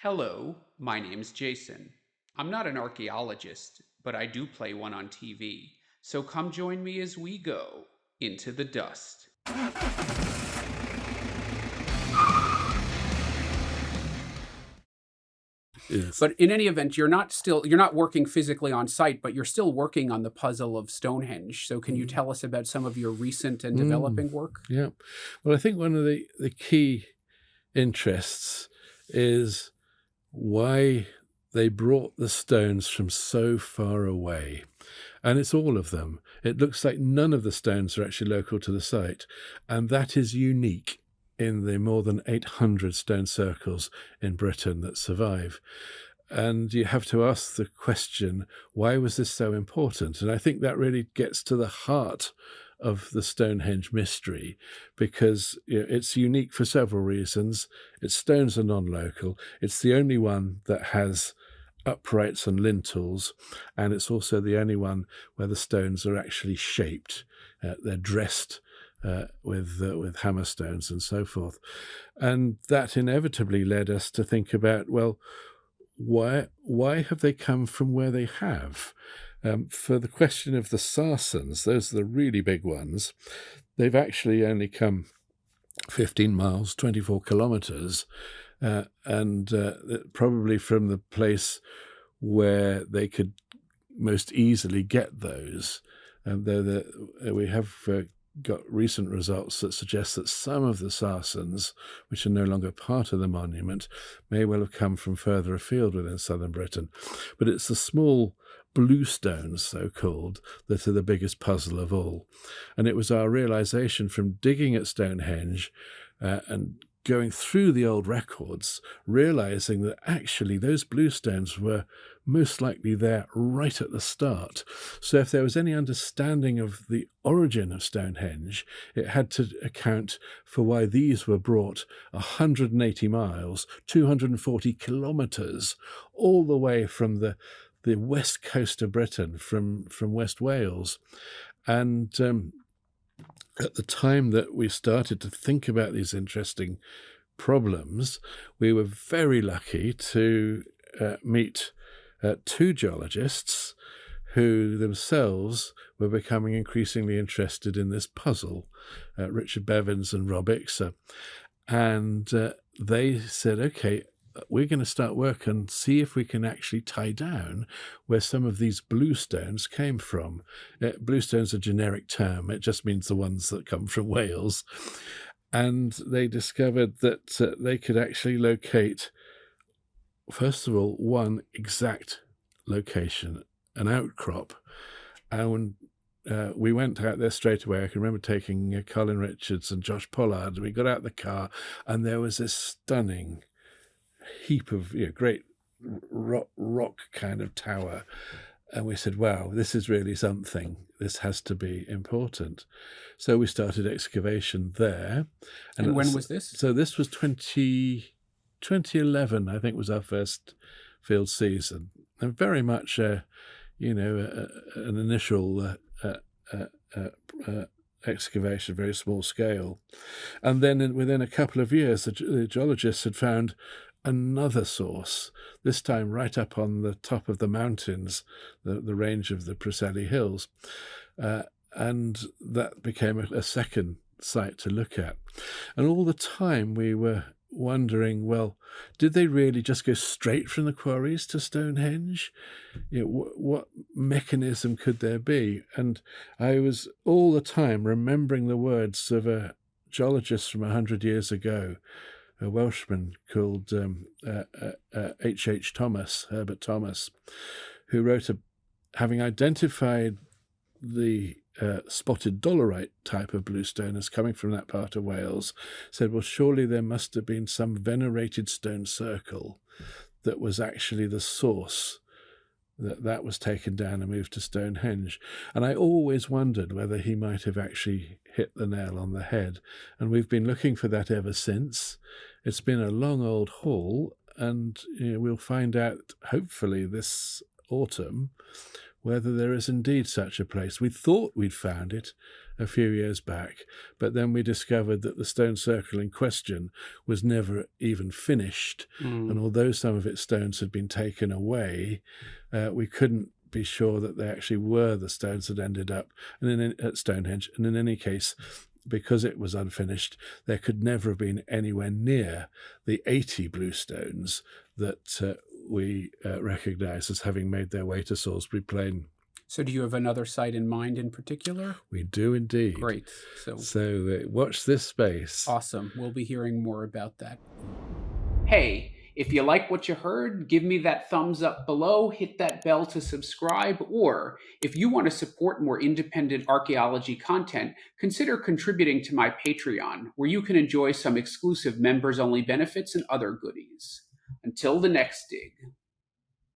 Hello, my name's Jason. I'm not an archaeologist, but I do play one on TV. So come join me as we go into the dust. Yes. But in any event, you're not working physically on site, but you're still working on the puzzle of Stonehenge. So can you Mm. tell us about some of your recent and Mm. developing work? Yeah. Well, I think one of the key interests is why they brought the stones from so far away. And it's all of them. It looks like none of the stones are actually local to the site. And that is unique in the more than 800 stone circles in Britain that survive. And you have to ask the question, why was this so important? And I think that really gets to the heart of the Stonehenge mystery, because it's unique for several reasons. Its stones are non-local. It's the only one that has uprights and lintels, and it's also the only one where the stones are actually shaped. They're dressed with hammer stones and so forth. And that inevitably led us to think about, well, why have they come from where they have? For the question of the Sarsens, those are the really big ones. They've actually only come 15 miles, 24 kilometers, and probably from the place where they could most easily get those. Though we have got recent results that suggest that some of the Sarsens, which are no longer part of the monument, may well have come from further afield within southern Britain. But it's the small blue stones, so-called, that are the biggest puzzle of all. And it was our realization from digging at Stonehenge and going through the old records, realizing that actually those blue stones were most likely there right at the start. So if there was any understanding of the origin of Stonehenge, it had to account for why these were brought 180 miles, 240 kilometres, all the way from the west coast of Britain, from West Wales. And at the time that we started to think about these interesting problems, we were very lucky to meet two geologists who themselves were becoming increasingly interested in this puzzle, Richard Bevins and Rob Ixer. And they said, okay, we're going to start work and see if we can actually tie down where some of these blue stones came from. Blue stone's a generic term. It just means the ones that come from Wales. And they discovered that they could actually locate, first of all, one exact location, an outcrop. And we went out there straight away. I can remember taking Colin Richards and Josh Pollard. We got out the car, and there was this stunning heap of great rock kind of tower. And we said, wow, this is really something. This has to be important. So we started excavation there. And when was this? So this was 2011, I think, was our first field season. And very much, an initial excavation, very small scale. And then within a couple of years, the geologists had found another source, this time right up on the top of the mountains, the range of the Preseli Hills. And that became a second site to look at. And all the time we were wondering, well, did they really just go straight from the quarries to Stonehenge? What mechanism could there be? And I was all the time remembering the words of a geologist from 100 years ago, a Welshman called H. Thomas, Herbert Thomas, who wrote, having identified the spotted dolerite type of bluestone as coming from that part of Wales, said, well, surely there must have been some venerated stone circle that was actually the source that was taken down and moved to Stonehenge. And I always wondered whether he might have actually hit the nail on the head. And we've been looking for that ever since. It's been a long old haul, and we'll find out, hopefully, this autumn whether there is indeed such a place. We thought we'd found it a few years back, but then we discovered that the stone circle in question was never even finished. And although some of its stones had been taken away, we couldn't be sure that they actually were the stones that ended up at Stonehenge. And in any case, because it was unfinished, there could never have been anywhere near the 80 blue stones that we recognise as having made their way to Salisbury Plain. So do you have another site in mind in particular? We do indeed. Great. So watch this space. Awesome. We'll be hearing more about that. Hey, if you like what you heard, give me that thumbs up below, hit that bell to subscribe, or if you want to support more independent archaeology content, consider contributing to my Patreon, where you can enjoy some exclusive members-only benefits and other goodies. Until the next dig.